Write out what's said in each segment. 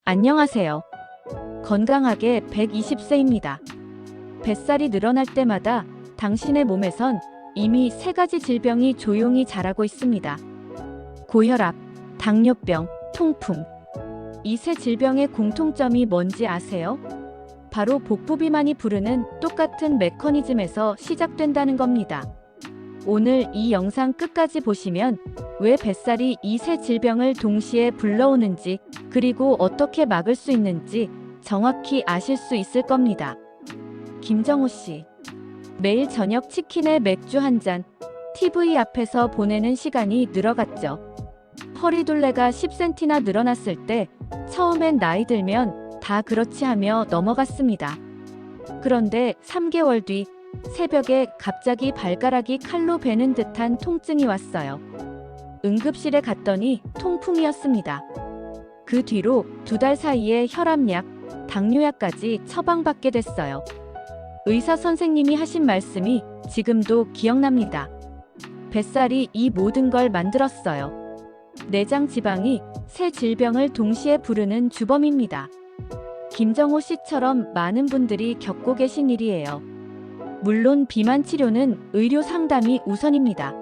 안녕하세요. 건강하게 120세입니다. 뱃살이 늘어날 때마다 당신의 몸에선 이미 3가지 질병이 조용히 자라고 있습니다. 고혈압, 당뇨병, 통풍. 이 세 질병의 공통점이 뭔지 아세요? 바로 복부 비만이 부르는 똑같은 메커니즘에서 시작된다는 겁니다. 오늘 이 영상 끝까지 보시면 왜 뱃살이 이 세 질병을 동시에 불러오는지, 그리고 어떻게 막을 수 있는지 정확히 아실 수 있을 겁니다. 김정호 씨. 매일 저녁 치킨에 맥주 한 잔, TV 앞에서 보내는 시간이 늘어갔죠. 허리둘레가 10cm나 늘어났을 때 처음엔 나이 들면 다 그렇지 하며 넘어갔습니다. 그런데 3개월 뒤 새벽에 갑자기 발가락이 칼로 베는 듯한 통증이 왔어요. 응급실에 갔더니 통풍이었습니다. 그 뒤로 2달 사이에 혈압약, 당뇨약까지 처방받게 됐어요. 의사 선생님이 하신 말씀이 지금도 기억납니다. 뱃살이 이 모든 걸 만들었어요. 내장 지방이 세 질병을 동시에 부르는 주범입니다. 김정호 씨처럼 많은 분들이 겪고 계신 일이에요. 물론 비만 치료는 의료 상담이 우선입니다.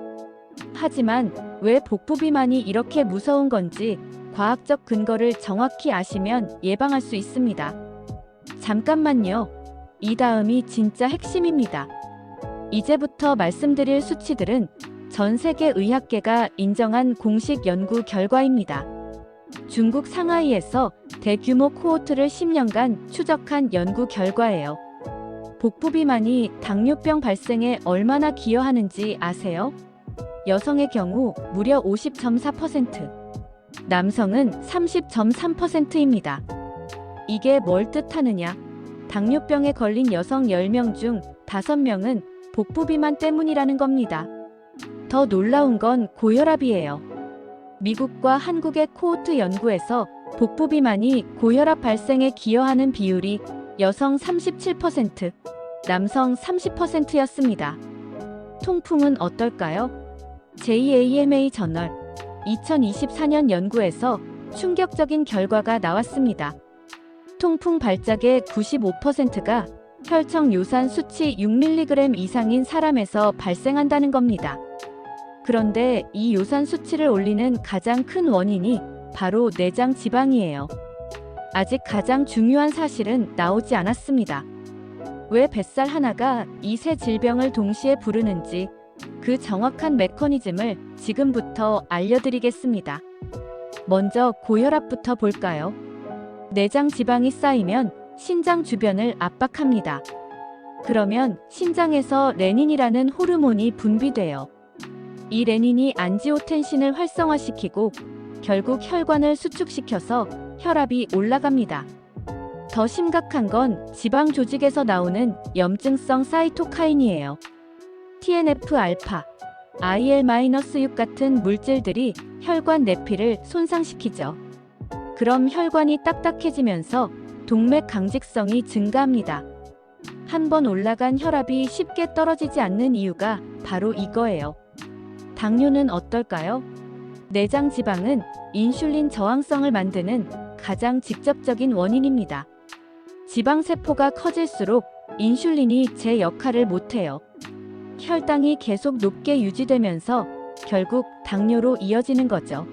하지만 왜 복부 비만이 이렇게 무서운 건지 과학적 근거를 정확히 아시면 예방할 수 있습니다. 잠깐만요. 이 다음이 진짜 핵심입니다. 이제부터 말씀드릴 수치들은 전 세계 의학계가 인정한 공식 연구 결과입니다. 중국 상하이에서 대규모 코호트를 10년간 추적한 연구 결과예요. 복부 비만이 당뇨병 발생에 얼마나 기여하는지 아세요? 여성의 경우 무려 50.4%, 남성은 30.3%입니다. 이게 뭘 뜻하느냐? 당뇨병에 걸린 여성 10명 중 5명은 복부 비만 때문이라는 겁니다. 더 놀라운 건 고혈압이에요. 미국과 한국의 코호트 연구에서 복부 비만이 고혈압 발생에 기여하는 비율이 여성 37%, 남성 30%였습니다. 통풍은 어떨까요? JAMA 저널 2024년 연구에서 충격적인 결과가 나왔습니다. 통풍 발작의 95%가 혈청 요산 수치 6mg 이상인 사람에서 발생한다는 겁니다. 그런데 이 요산 수치를 올리는 가장 큰 원인이 바로 내장 지방이에요. 아직 가장 중요한 사실은 나오지 않았습니다. 왜 뱃살 하나가 이 세 질병을 동시에 부르는지 그 정확한 메커니즘을 지금부터 알려드리겠습니다. 먼저 고혈압부터 볼까요? 내장 지방이 쌓이면 신장 주변을 압박합니다. 그러면 신장에서 레닌이라는 호르몬이 분비돼요. 이 레닌이 안지오텐신을 활성화시키고 결국 혈관을 수축시켜서 혈압이 올라갑니다. 더 심각한 건 지방 조직에서 나오는 염증성 사이토카인이에요. TNF-알파, IL-6 같은 물질들이 혈관 내피를 손상시키죠. 그럼 혈관이 딱딱해지면서 동맥 강직성이 증가합니다. 한번 올라간 혈압이 쉽게 떨어지지 않는 이유가 바로 이거예요. 당뇨는 어떨까요? 내장 지방은 인슐린 저항성을 만드는 가장 직접적인 원인입니다. 지방세포가 커질수록 인슐린이 제 역할을 못해요. 혈당이 계속 높게 유지되면서 결국 당뇨로 이어지는 거죠.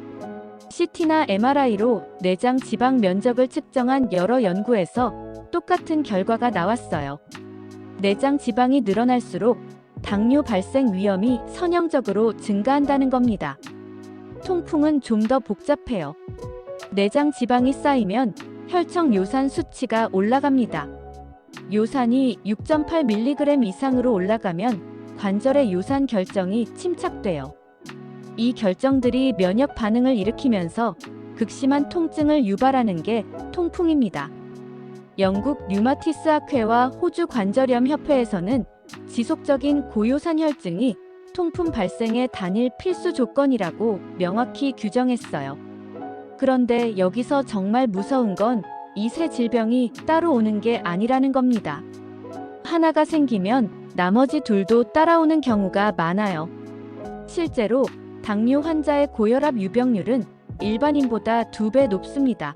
CT나 MRI로 내장 지방 면적을 측정한 여러 연구에서 똑같은 결과가 나왔어요. 내장 지방이 늘어날수록 당뇨 발생 위험이 선형적으로 증가한다는 겁니다. 통풍은 좀 더 복잡해요. 내장 지방이 쌓이면 혈청 요산 수치가 올라갑니다. 요산이 6.8mg 이상으로 올라가면 관절의 요산 결정이 침착돼요. 이 결정들이 면역 반응을 일으키면서 극심한 통증을 유발하는 게 통풍입니다. 영국 류마티스 학회와 호주 관절염 협회에서는 지속적인 고요산 혈증이 통풍 발생의 단일 필수 조건이라고 명확히 규정했어요. 그런데 여기서 정말 무서운 건 이 세 질병이 따로 오는 게 아니라는 겁니다. 하나가 생기면 나머지 둘도 따라오는 경우가 많아요. 실제로 당뇨 환자의 고혈압 유병률은 일반인보다 2배 높습니다.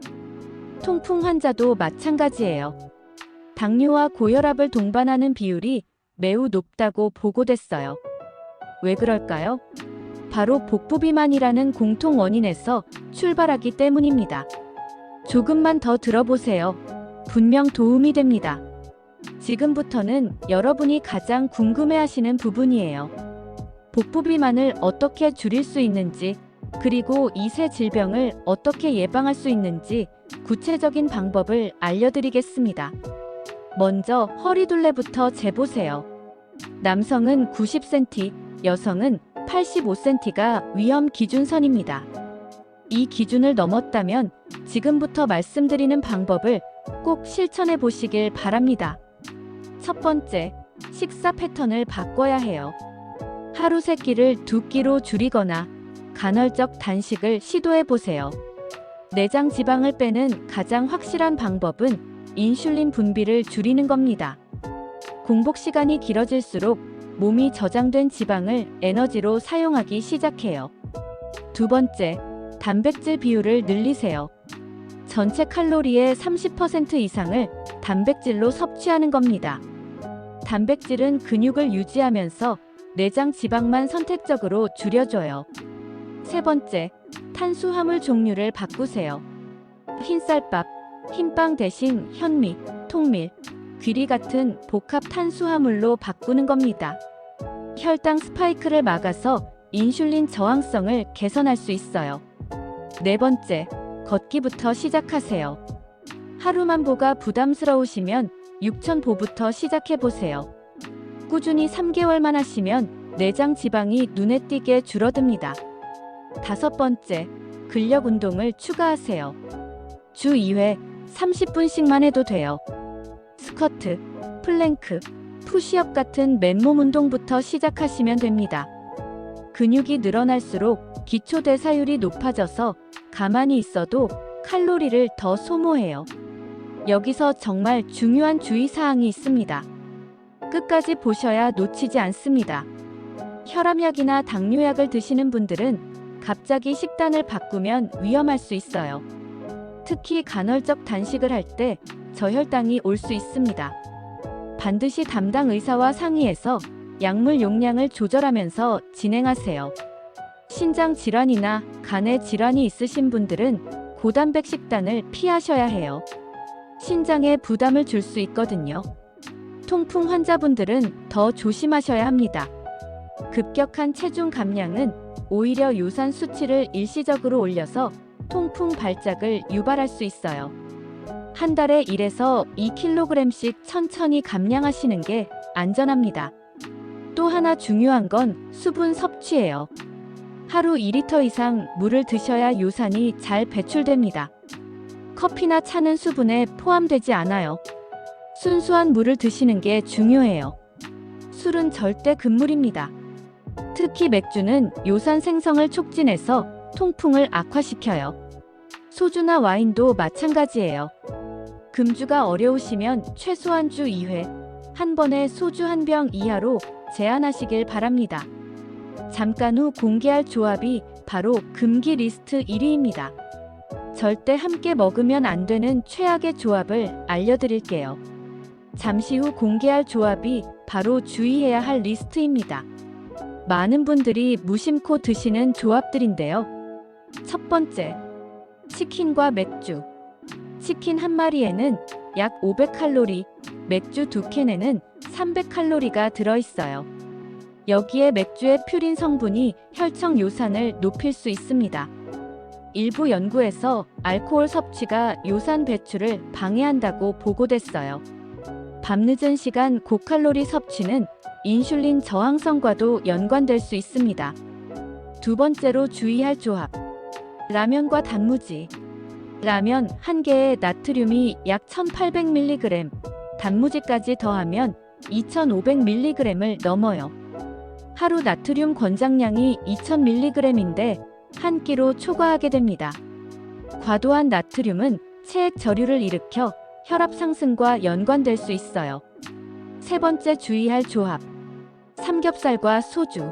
통풍 환자도 마찬가지예요. 당뇨와 고혈압을 동반하는 비율이 매우 높다고 보고됐어요. 왜 그럴까요? 바로 복부비만이라는 공통 원인에서 출발하기 때문입니다. 조금만 더 들어보세요. 분명 도움이 됩니다. 지금부터는 여러분이 가장 궁금해하시는 부분이에요. 복부비만을 어떻게 줄일 수 있는지, 그리고 이 세 질병을 어떻게 예방할 수 있는지 구체적인 방법을 알려드리겠습니다. 먼저 허리둘레부터 재보세요. 남성은 90cm, 여성은 85cm가 위험 기준선입니다. 이 기준을 넘었다면 지금부터 말씀드리는 방법을 꼭 실천해 보시길 바랍니다. 첫 번째, 식사 패턴을 바꿔야 해요. 하루 3끼를 2끼로 줄이거나 간헐적 단식을 시도해 보세요. 내장 지방을 빼는 가장 확실한 방법은 인슐린 분비를 줄이는 겁니다. 공복 시간이 길어질수록 몸이 저장된 지방을 에너지로 사용하기 시작해요. 두 번째, 단백질 비율을 늘리세요. 전체 칼로리의 30% 이상을 단백질로 섭취하는 겁니다. 단백질은 근육을 유지하면서 내장 지방만 선택적으로 줄여줘요. 세 번째, 탄수화물 종류를 바꾸세요. 흰쌀밥, 흰빵 대신 현미, 통밀, 귀리 같은 복합 탄수화물로 바꾸는 겁니다. 혈당 스파이크를 막아서 인슐린 저항성을 개선할 수 있어요. 네 번째, 걷기부터 시작하세요. 하루만보가 부담스러우시면 6,000보부터 시작해보세요. 꾸준히 3개월만 하시면 내장 지방이 눈에 띄게 줄어듭니다. 다섯 번째, 근력 운동을 추가하세요. 주 2회 30분씩만 해도 돼요. 스쿼트, 플랭크, 푸시업 같은 맨몸 운동부터 시작하시면 됩니다. 근육이 늘어날수록 기초 대사율이 높아져서 가만히 있어도 칼로리를 더 소모해요. 여기서 정말 중요한 주의사항이 있습니다. 끝까지 보셔야 놓치지 않습니다. 혈압약이나 당뇨약을 드시는 분들은 갑자기 식단을 바꾸면 위험할 수 있어요. 특히 간헐적 단식을 할 때 저혈당이 올 수 있습니다. 반드시 담당 의사와 상의해서 약물 용량을 조절하면서 진행하세요. 신장 질환이나 간의 질환이 있으신 분들은 고단백 식단을 피하셔야 해요. 신장에 부담을 줄 수 있거든요. 통풍 환자분들은 더 조심하셔야 합니다. 급격한 체중 감량은 오히려 요산 수치를 일시적으로 올려서 통풍 발작을 유발할 수 있어요. 한 달에 1에서 2kg씩 천천히 감량하시는 게 안전합니다. 또 하나 중요한 건 수분 섭취예요. 하루 2리터 이상 물을 드셔야 요산이 잘 배출됩니다. 커피나 차는 수분에 포함되지 않아요. 순수한 물을 드시는 게 중요해요. 술은 절대 금물입니다. 특히 맥주는 요산 생성을 촉진해서 통풍을 악화시켜요. 소주나 와인도 마찬가지예요. 금주가 어려우시면 최소한 주 2회, 한 번에 소주 1병 이하로 제한하시길 바랍니다. 잠깐 후 공개할 조합이 바로 금기 리스트 1위입니다. 절대 함께 먹으면 안 되는 최악의 조합을 알려드릴게요. 잠시 후 공개할 조합이 바로 주의해야 할 리스트입니다. 많은 분들이 무심코 드시는 조합들인데요. 첫 번째, 치킨과 맥주. 치킨 한 마리에는 약 500칼로리, 맥주 2캔에는 300칼로리가 들어있어요. 여기에 맥주의 퓨린 성분이 혈청 요산을 높일 수 있습니다. 일부 연구에서 알코올 섭취가 요산 배출을 방해한다고 보고됐어요. 밤늦은 시간 고칼로리 섭취는 인슐린 저항성과도 연관될 수 있습니다. 두 번째로 주의할 조합. 라면과 단무지. 라면 한 개에 나트륨이 약 1800mg, 단무지까지 더하면 2500mg을 넘어요. 하루 나트륨 권장량이 2000mg인데 한 끼로 초과하게 됩니다. 과도한 나트륨은 체액 저류를 일으켜 혈압 상승과 연관될 수 있어요. 세 번째 주의할 조합. 삼겹살과 소주.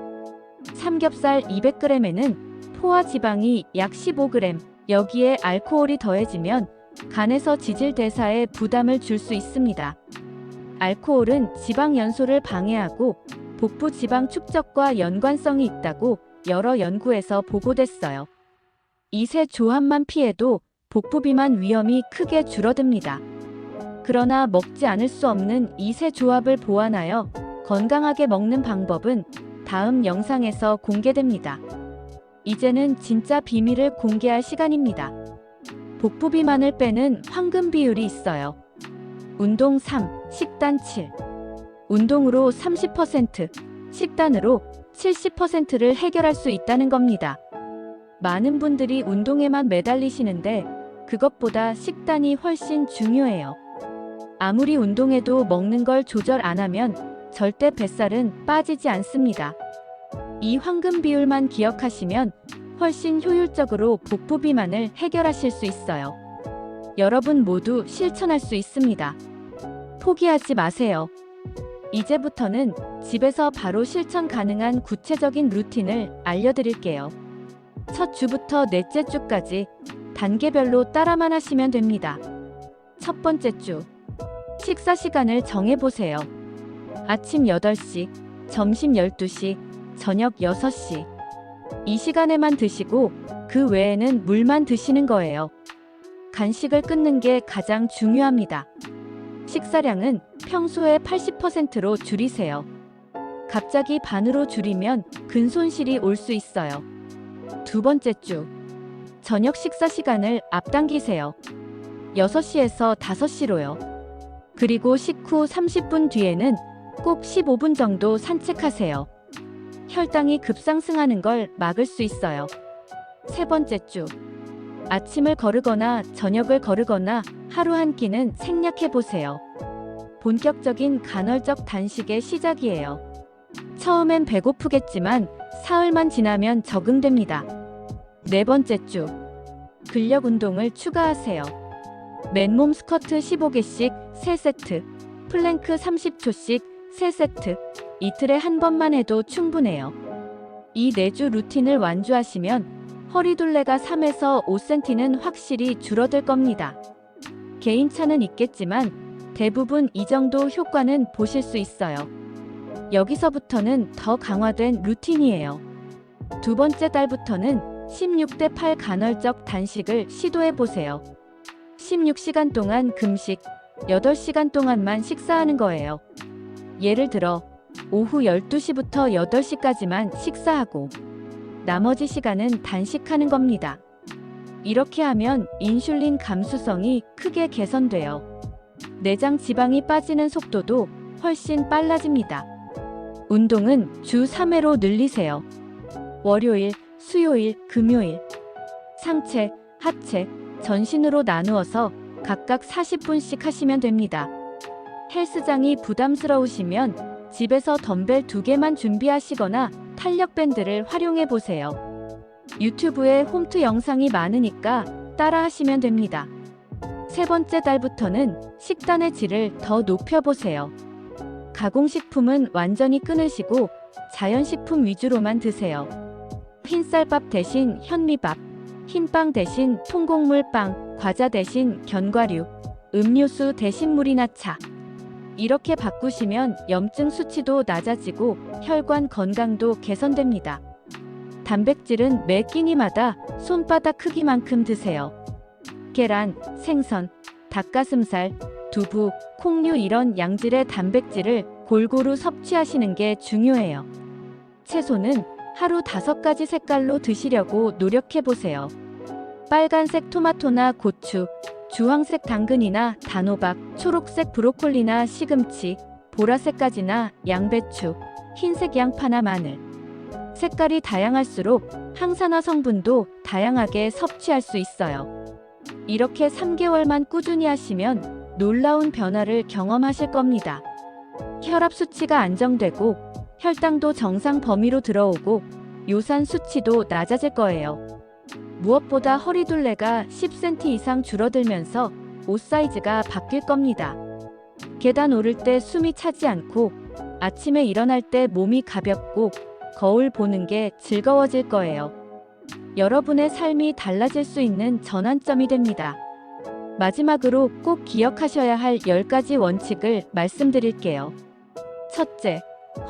삼겹살 200g에는 포화 지방이 약 15g, 여기에 알코올이 더해지면 간에서 지질 대사에 부담을 줄 수 있습니다. 알코올은 지방 연소를 방해하고 복부 지방 축적과 연관성이 있다고 여러 연구에서 보고됐어요. 이 세 조합만 피해도 복부 비만 위험이 크게 줄어듭니다. 그러나 먹지 않을 수 없는 이 세 조합을 보완하여 건강하게 먹는 방법은 다음 영상에서 공개됩니다. 이제는 진짜 비밀을 공개할 시간입니다. 복부 비만을 빼는 황금 비율이 있어요. 운동 3, 식단 7. 운동으로 30%, 식단으로 70%를 해결할 수 있다는 겁니다. 많은 분들이 운동에만 매달리시는데 그것보다 식단이 훨씬 중요해요. 아무리 운동해도 먹는 걸 조절 안 하면 절대 뱃살은 빠지지 않습니다. 이 황금 비율만 기억하시면 훨씬 효율적으로 복부 비만을 해결하실 수 있어요. 여러분 모두 실천할 수 있습니다. 포기하지 마세요. 이제부터는 집에서 바로 실천 가능한 구체적인 루틴을 알려드릴게요. 첫 주부터 넷째 주까지 단계별로 따라만 하시면 됩니다. 첫 번째 주. 식사 시간을 정해보세요. 아침 8시, 점심 12시, 저녁 6시. 이 시간에만 드시고 그 외에는 물만 드시는 거예요. 간식을 끊는 게 가장 중요합니다. 식사량은 평소의 80%로 줄이세요. 갑자기 반으로 줄이면 근손실이 올 수 있어요. 두 번째 주. 저녁 식사 시간을 앞당기세요. 6시에서 5시로요. 그리고 식후 30분 뒤에는 꼭 15분 정도 산책하세요. 혈당이 급상승하는 걸 막을 수 있어요. 세 번째 주. 아침을 거르거나 저녁을 거르거나 하루 한 끼는 생략해보세요. 본격적인 간헐적 단식의 시작이에요. 처음엔 배고프겠지만 사흘만 지나면 적응됩니다. 네 번째 주. 근력 운동을 추가하세요. 맨몸 스쿼트 15개씩 3세트, 플랭크 30초씩 3세트, 이틀에 한 번만 해도 충분해요. 이 4주 루틴을 완주하시면 허리둘레가 3에서 5cm는 확실히 줄어들 겁니다. 개인차는 있겠지만 대부분 이 정도 효과는 보실 수 있어요. 여기서부터는 더 강화된 루틴이에요. 두 번째 달부터는 16대 8 간헐적 단식을 시도해보세요. 16시간 동안 금식, 8시간 동안만 식사하는 거예요. 예를 들어 오후 12시부터 8시까지만 식사하고 나머지 시간은 단식하는 겁니다. 이렇게 하면 인슐린 감수성이 크게 개선돼요. 내장 지방이 빠지는 속도도 훨씬 빨라집니다. 운동은 주 3회로 늘리세요. 월요일, 수요일, 금요일. 상체, 하체, 전신으로 나누어서 각각 40분씩 하시면 됩니다. 헬스장이 부담스러우시면 집에서 덤벨 2개만 준비하시거나 탄력 밴드를 활용해 보세요. 유튜브에 홈트 영상이 많으니까 따라 하시면 됩니다. 세 번째 달부터는 식단의 질을 더 높여보세요. 가공식품은 완전히 끊으시고 자연식품 위주로만 드세요. 흰쌀밥 대신 현미밥, 흰빵 대신 통곡물빵, 과자 대신 견과류, 음료수 대신 물이나 차. 이렇게 바꾸시면 염증 수치도 낮아지고 혈관 건강도 개선됩니다. 단백질은 매 끼니마다 손바닥 크기만큼 드세요. 계란, 생선, 닭가슴살, 두부, 콩류 이런 양질의 단백질을 골고루 섭취하시는 게 중요해요. 채소는 하루 5가지 색깔로 드시려고 노력해보세요. 빨간색 토마토나 고추, 주황색 당근이나 단호박, 초록색 브로콜리나 시금치, 보라색 가지나 양배추, 흰색 양파나 마늘. 색깔이 다양할수록 항산화 성분도 다양하게 섭취할 수 있어요. 이렇게 3개월만 꾸준히 하시면 놀라운 변화를 경험하실 겁니다. 혈압 수치가 안정되고 혈당도 정상 범위로 들어오고 요산 수치도 낮아질 거예요. 무엇보다 허리둘레가 10cm 이상 줄어들면서 옷 사이즈가 바뀔 겁니다. 계단 오를 때 숨이 차지 않고 아침에 일어날 때 몸이 가볍고 거울 보는 게 즐거워질 거예요. 여러분의 삶이 달라질 수 있는 전환점이 됩니다. 마지막으로 꼭 기억하셔야 할 10가지 원칙을 말씀드릴게요. 첫째,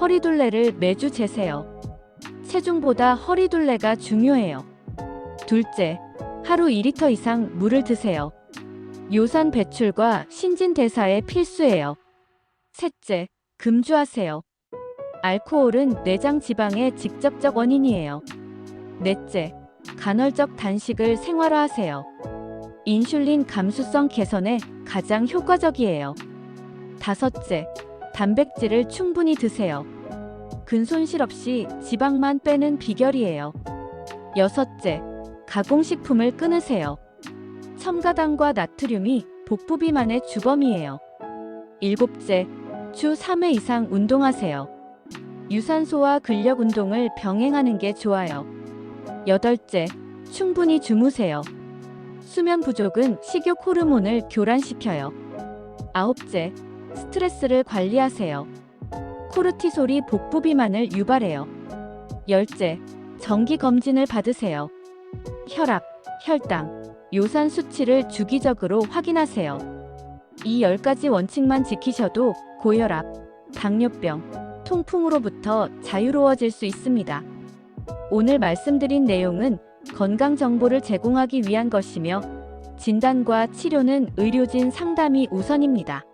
허리둘레를 매주 재세요. 체중보다 허리둘레가 중요해요. 둘째, 하루 2리터 이상 물을 드세요. 요산 배출과 신진대사에 필수예요. 셋째, 금주하세요. 알코올은 내장 지방의 직접적 원인이에요. 넷째, 간헐적 단식을 생활화하세요. 인슐린 감수성 개선에 가장 효과적이에요. 다섯째, 단백질을 충분히 드세요. 근손실 없이 지방만 빼는 비결이에요. 여섯째, 가공식품을 끊으세요. 첨가당과 나트륨이 복부 비만의 주범이에요. 일곱째, 주 3회 이상 운동하세요. 유산소와 근력 운동을 병행하는 게 좋아요. 여덟째, 충분히 주무세요. 수면 부족은 식욕 호르몬을 교란시켜요. 아홉째, 스트레스를 관리하세요. 코르티솔이 복부 비만을 유발해요. 열째, 정기 검진을 받으세요. 혈압, 혈당, 요산 수치를 주기적으로 확인하세요. 이 10가지 원칙만 지키셔도 고혈압, 당뇨병, 통풍으로부터 자유로워질 수 있습니다. 오늘 말씀드린 내용은 건강 정보를 제공하기 위한 것이며 진단과 치료는 의료진 상담이 우선입니다.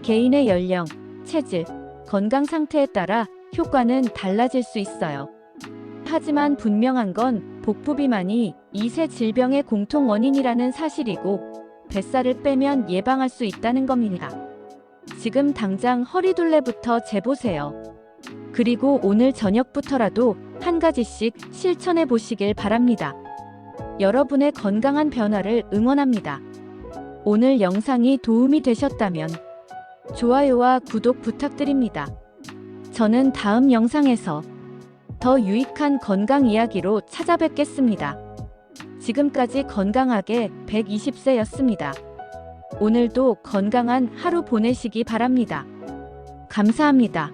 개인의 연령, 체질, 건강 상태에 따라 효과는 달라질 수 있어요. 하지만 분명한 건 복부 비만이 2세 질병의 공통 원인이라는 사실이고 뱃살을 빼면 예방할 수 있다는 겁니다. 지금 당장 허리둘레부터 재보세요. 그리고 오늘 저녁부터라도 한 가지씩 실천해 보시길 바랍니다. 여러분의 건강한 변화를 응원합니다. 오늘 영상이 도움이 되셨다면 좋아요와 구독 부탁드립니다. 저는 다음 영상에서 더 유익한 건강 이야기로 찾아뵙겠습니다. 지금까지 건강하게 120세였습니다. 오늘도 건강한 하루 보내시기 바랍니다. 감사합니다.